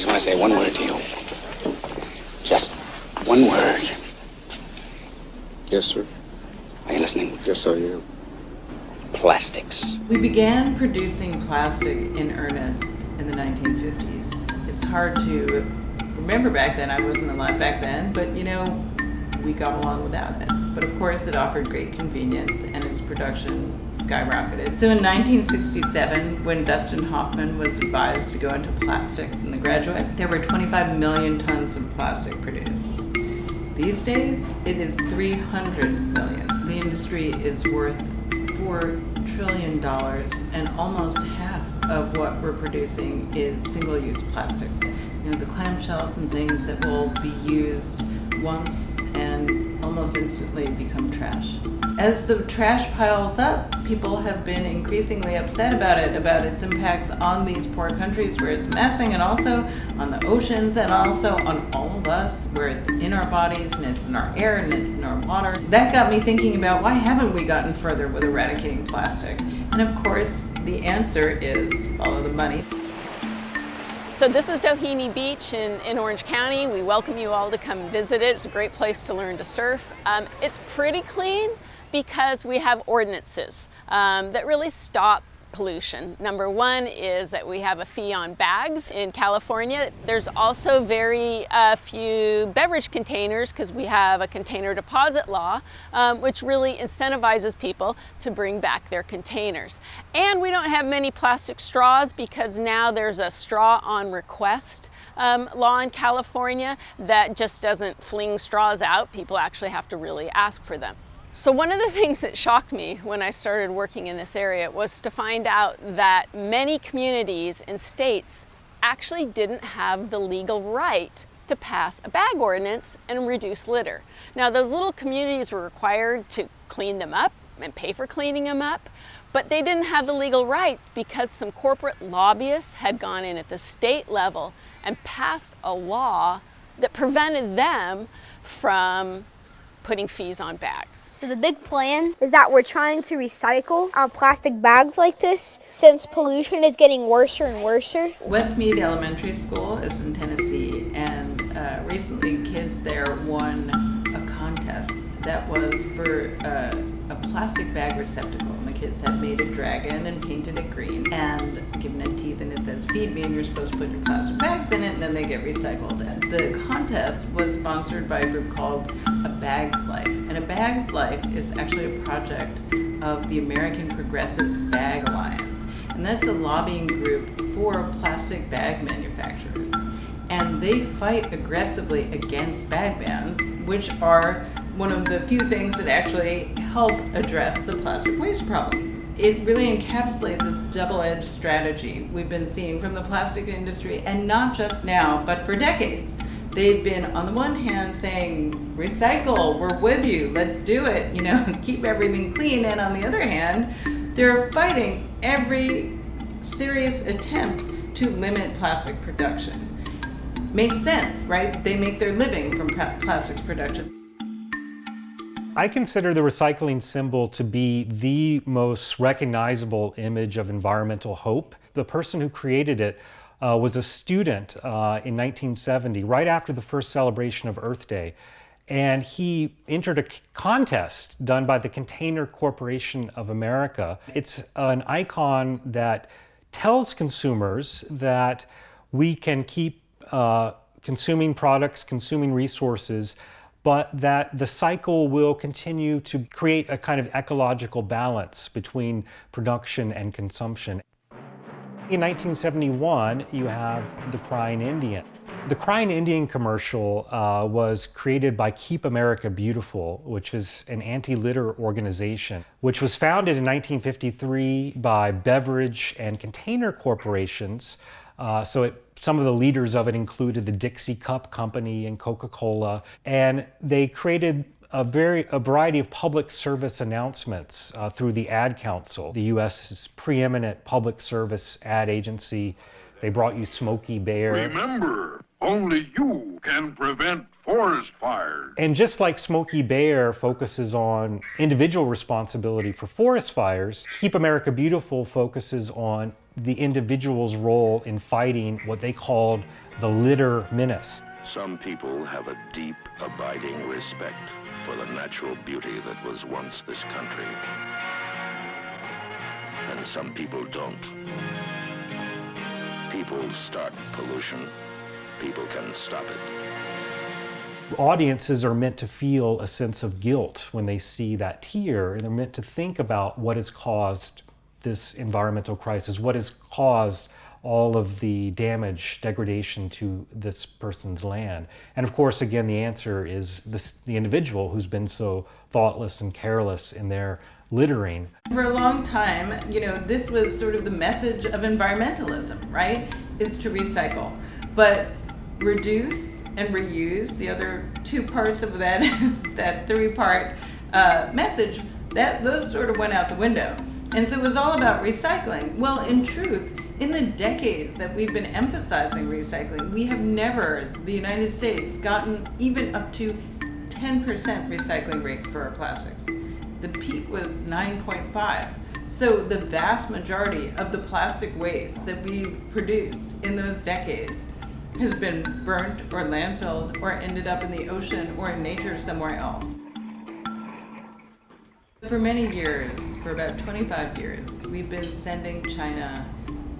just want to say one word to you. Just one word. Yes, sir. Are you listening? Yes, I am. Plastics. We began producing plastic in earnest in the 1950s. It's hard to remember back then. I wasn't alive back then, but you know, we got along without it. But of course, it offered great convenience, and its production skyrocketed. So in 1967, when Dustin Hoffman was advised to go into plastics in The Graduate, there were 25 million tons of plastic produced. These days, it is 300 million. The industry is worth $4 trillion, and almost half of what we're producing is single-use plastics. You know, the clamshells and things that will be used once and almost instantly become trash. As the trash piles up, people have been increasingly upset about it, about its impacts on these poor countries where it's messing, and also on the oceans, and also on all of us, where it's in our bodies, and it's in our air, and it's in our water. That got me thinking about, why haven't we gotten further with eradicating plastic? And of course, the answer is follow the money. So this is Doheny Beach in Orange County. We welcome you all to come visit it. It's a great place to learn to surf. It's pretty clean because we have ordinances that really stop pollution. Number one is that we have a fee on bags in California. There's also very few beverage containers because we have a container deposit law, which really incentivizes people to bring back their containers. And we don't have many plastic straws because now there's a straw on request law in California that just doesn't fling straws out. People actually have to really ask for them. So one of the things that shocked me when I started working in this area was to find out that many communities and states actually didn't have the legal right to pass a bag ordinance and reduce litter. Now, those little communities were required to clean them up and pay for cleaning them up, but they didn't have the legal rights because some corporate lobbyists had gone in at the state level and passed a law that prevented them from putting fees on bags. So the big plan is that we're trying to recycle our plastic bags like this since pollution is getting worse and worse. Westmead Elementary School is in Tennessee, and recently kids there won a contest that was for a plastic bag receptacle. And the kids had made a dragon and painted it green and given it teeth, and it says feed me, and you're supposed to put your plastic bags in it, and then they get recycled. And the contest was sponsored by a group called A Bag's Life. And A Bag's Life is actually a project of the American Progressive Bag Alliance. And that's a lobbying group for plastic bag manufacturers. And they fight aggressively against bag bans, which are one of the few things that actually help address the plastic waste problem. It really encapsulates this double-edged strategy we've been seeing from the plastic industry, and not just now, but for decades. They've been, on the one hand, saying, recycle, we're with you, let's do it, you know, keep everything clean. And on the other hand, they're fighting every serious attempt to limit plastic production. Makes sense, right? They make their living from plastics production. I consider the recycling symbol to be the most recognizable image of environmental hope. The person who created it was a student in 1970, right after the first celebration of Earth Day. And he entered a contest done by the Container Corporation of America. It's an icon that tells consumers that we can keep consuming products, consuming resources, but that the cycle will continue to create a kind of ecological balance between production and consumption. In 1971, you have the Crying Indian. The Crying Indian commercial was created by Keep America Beautiful, which is an anti-litter organization, which was founded in 1953 by beverage and container corporations. Some of the leaders of it included the Dixie Cup Company and Coca-Cola, and they created a variety of public service announcements through the Ad Council, the U.S.'s preeminent public service ad agency. They brought you Smokey Bear. Remember, only you can prevent forest fires. And just like Smokey Bear focuses on individual responsibility for forest fires, Keep America Beautiful focuses on the individual's role in fighting what they called the litter menace. Some people have a deep, abiding respect for the natural beauty that was once this country. And some people don't. People start pollution. People can stop it. Audiences are meant to feel a sense of guilt when they see that tear, and they're meant to think about what has caused this environmental crisis, what has caused all of the damage, degradation to this person's land. And of course, again, the answer is the individual who's been so thoughtless and careless in their littering. For a long time, this was sort of the message of environmentalism, right? Is to recycle. But reduce and reuse, the other two parts of that, that three-part message, those sort of went out the window. And so it was all about recycling. Well, in truth, in the decades that we've been emphasizing recycling, we have never, the United States, gotten even up to 10% recycling rate for our plastics. The peak was 9.5. So the vast majority of the plastic waste that we've produced in those decades has been burnt or landfilled or ended up in the ocean or in nature somewhere else. For many years, for about 25 years, we've been sending China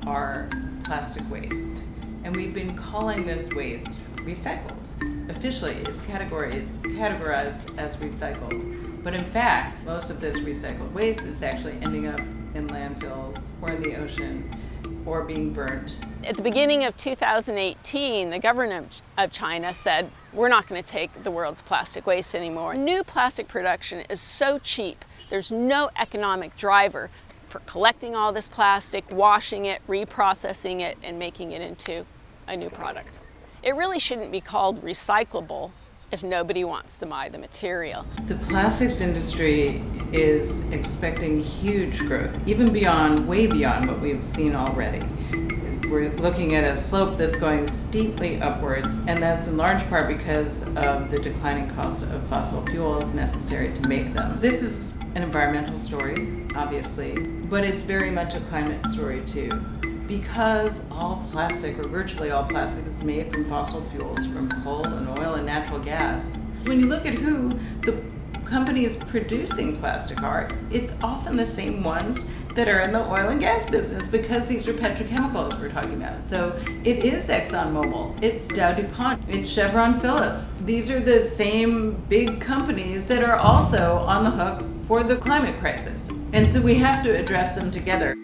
our plastic waste. And we've been calling this waste recycled. Officially, it's categorized as recycled. But in fact, most of this recycled waste is actually ending up in landfills or in the ocean or being burnt. At the beginning of 2018, the government of China said, we're not going to take the world's plastic waste anymore. New plastic production is so cheap, there's no economic driver for collecting all this plastic, washing it, reprocessing it, and making it into a new product. It really shouldn't be called recyclable if nobody wants to buy the material. The plastics industry is expecting huge growth, even way beyond what we've seen already. We're looking at a slope that's going steeply upwards, and that's in large part because of the declining cost of fossil fuels necessary to make them. This is an environmental story, obviously, but it's very much a climate story too. Because all plastic, or virtually all plastic, is made from fossil fuels, from coal and oil and natural gas. When you look at who the companies producing plastic are, it's often the same ones that are in the oil and gas business, because these are petrochemicals we're talking about. So it is ExxonMobil, it's Dow DuPont, it's Chevron Phillips. These are the same big companies that are also on the hook for the climate crisis. And so we have to address them together.